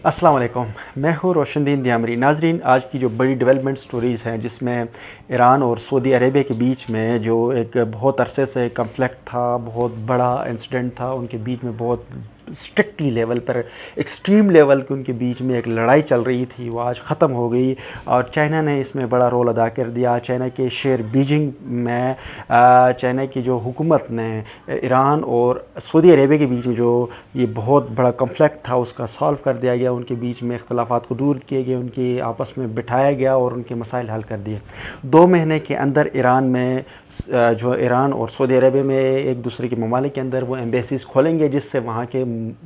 السلام علیکم، میں ہوں روشن دین دیامری۔ ناظرین، آج کی جو بڑی ڈیولپمنٹ سٹوریز ہیں جس میں ایران اور سعودی عربیہ کے بیچ میں جو ایک بہت عرصے سے کنفلکٹ تھا، بہت بڑا انسیڈنٹ تھا، ان کے بیچ میں بہت اسٹرکٹلی لیول پر، ایکسٹریم لیول کے ان کے بیچ میں ایک لڑائی چل رہی تھی، وہ آج ختم ہو گئی اور چائنا نے اس میں بڑا رول ادا کر دیا۔ چائنا کے شہر بیجنگ میں چائنا کی جو حکومت نے ایران اور سعودی عربیہ کے بیچ میں جو یہ بہت بڑا کنفلکٹ تھا اس کا سالو کر دیا گیا، ان کے بیچ میں اختلافات کو دور کیے گئے، ان کی آپس میں بٹھایا گیا اور ان کے مسائل حل کر دیے۔ 2 مہینے کے اندر ایران میں جو ایران اور سعودی عربیہ میں ایک دوسرے کے ممالک کے اندر وہ ایمبیسیز کھولیں گے، جس سے وہاں کے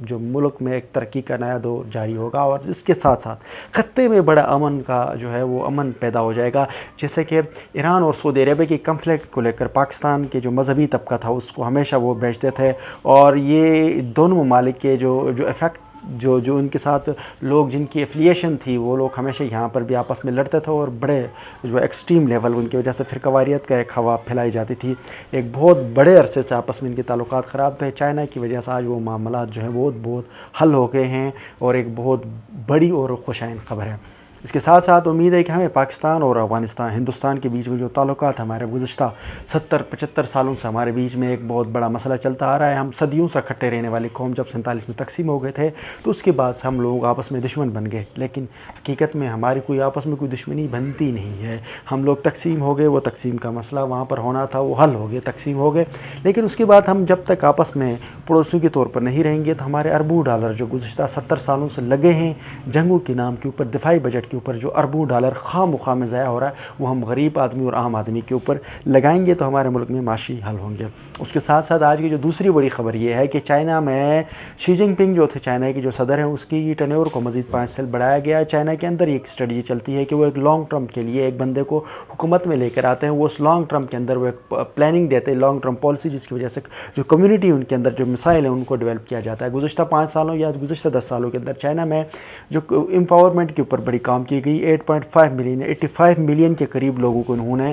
جو ملک میں ایک ترقی کا نیا دور جاری ہوگا اور اس کے ساتھ ساتھ خطے میں بڑا امن کا جو ہے وہ امن پیدا ہو جائے گا۔ جیسے کہ ایران اور سعودی عربیہ کی کنفلکٹ کو لے کر پاکستان کے جو مذہبی طبقہ تھا اس کو ہمیشہ وہ بھیجتے تھے، اور یہ دونوں ممالک کے جو افیکٹ جو ان کے ساتھ لوگ جن کی افیلیشن تھی وہ لوگ ہمیشہ یہاں پر بھی آپس میں لڑتے تھے، اور بڑے جو ایکسٹریم لیول ان کی وجہ سے فرقہ واریت کا ایک ہوا پھیلائی جاتی تھی۔ ایک بہت بڑے عرصے سے آپس میں ان کے تعلقات خراب تھے۔ چائنا کی وجہ سے آج وہ معاملات جو ہیں بہت حل ہو گئے ہیں، اور ایک بہت بڑی اور خوشائن خبر ہے۔ اس کے ساتھ ساتھ امید ہے کہ ہمیں پاکستان اور ہندوستان کے بیچ میں جو تعلقات ہمارے گزشتہ 70-75 سالوں سے ہمارے بیچ میں ایک بہت بڑا مسئلہ چلتا آ رہا ہے۔ ہم صدیوں سے اکٹھے رہنے والی قوم جب 47 میں تقسیم ہو گئے تھے تو اس کے بعد سے ہم لوگ آپس میں دشمن بن گئے، لیکن حقیقت میں ہماری کوئی آپس میں کوئی دشمنی بنتی نہیں ہے۔ ہم لوگ تقسیم ہو گئے، وہ تقسیم کا مسئلہ وہاں پر ہونا تھا وہ حل ہو گئے، تقسیم ہو گئے، لیکن اس کے بعد ہم جب تک آپس میں پڑوسیوں کے طور پر نہیں رہیں گے تو ہمارے اربوں ڈالر جو گزشتہ 70 سالوں سے لگے ہیں جنگوں کے نام کے اوپر، دفاعی بجٹ کے اوپر، جو اربوں ڈالر خواہ مخواہ میں ضائع ہو رہا ہے وہ ہم غریب آدمی اور عام آدمی کے اوپر لگائیں گے تو ہمارے ملک میں معاشی حل ہوں گے۔ اس کے ساتھ ساتھ آج کی جو دوسری بڑی خبر یہ ہے کہ چائنا میں شی جن پنگ جو تھے چائنا کے جو صدر ہیں، اس کی ٹینیور کو مزید 5 سال بڑھایا گیا ہے۔ چائنا کے اندر ایک اسٹریٹجی چلتی ہے کہ وہ ایک لانگ ٹرم کے لیے ایک بندے کو حکومت میں لے کر آتے ہیں، وہ اس لانگ ٹرم کے اندر وہ ایک پلاننگ دیتے ہیں، لانگ ٹرم پالیسی، جس کی وجہ سے جو کمیونٹی ان کے اندر جو مسائل ہیں ان کو ڈیولپ کیا جاتا ہے۔ گزشتہ 5 سالوں یا گزشتہ 10 سالوں کے اندر چائنا میں جو امپاورمنٹ کے اوپر بڑی کام کی گئی، 85 ملین کے قریب لوگوں کو انہوں نے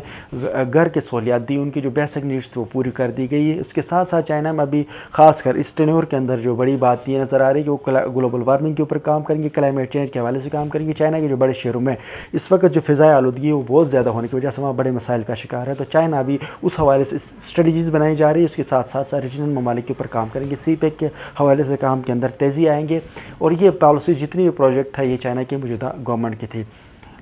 گھر کے سہولیات دی، ان کی جو بیسک نیڈس تھی وہ پوری کر دی گئی۔ اس کے ساتھ ساتھ چائنا میں ابھی خاص کر اس ٹینیور کے اندر جو بڑی بات یہ نظر آ رہی ہے کہ وہ گلوبل وارمنگ کے اوپر کام کریں گے، کلائمیٹ چینج کے حوالے سے کام کریں گے۔ چائنا کے جو بڑے شہروں میں اس وقت جو فضائی آلودگی ہے وہ بہت زیادہ ہونے کی وجہ سے وہاں بڑے مسائل کا شکار ہے، تو چائنا ابھی اس حوالے سے اسٹریٹجیز بنائی جا رہی ہے۔ اس کے ساتھ ساتھ ریجنل ممالک کے اوپر کام کریں گے، سی پیک کے حوالے سے کام کے اندر تیزی آئیں گے، اور یہ پالیسی جتنی بھی پروجیکٹ ہے یہ چائنا کی موجودہ گورنمنٹ کی تھی۔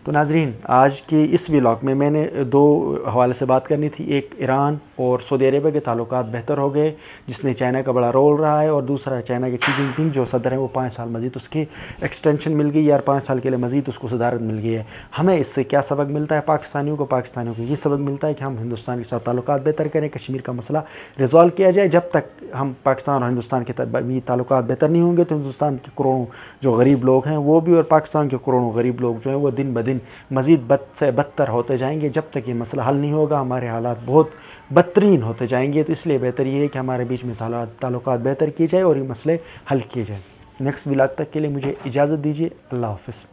تو ناظرین، آج کے اس ولاگ میں نے 2 حوالے سے بات کرنی تھی۔ ایک، ایران اور سعودی عربیہ کے تعلقات بہتر ہو گئے جس میں چائنا کا بڑا رول رہا ہے، اور دوسرا چائنا کے شی جن پنگ جو صدر ہیں وہ 5 سال مزید اس کی ایکسٹینشن مل گئی، یا 5 سال کے لیے مزید اس کو صدارت مل گئی ہے۔ ہمیں اس سے کیا سبق ملتا ہے پاکستانیوں کو یہ سبق ملتا ہے کہ ہم ہندوستان کے ساتھ تعلقات بہتر کریں، کشمیر کا مسئلہ ریزالو کیا جائے۔ جب تک ہم پاکستان اور ہندوستان کے تعلقات بہتر نہیں ہوں گے تو ہندوستان کے کروڑوں جو غریب لوگ ہیں وہ بھی، اور پاکستان کے کروڑوں غریب لوگ جو ہیں وہ دن بدن مزید بد سے بدتر ہوتے جائیں گے۔ جب تک یہ مسئلہ حل نہیں ہوگا ہمارے حالات بہت بدترین ہوتے جائیں گے، تو اس لیے بہتر یہ ہے کہ ہمارے بیچ میں تعلقات بہتر کیے جائے اور یہ مسئلے حل کیے جائیں۔ نیکسٹ ولاگ تک کے لیے مجھے اجازت دیجیے۔ اللہ حافظ۔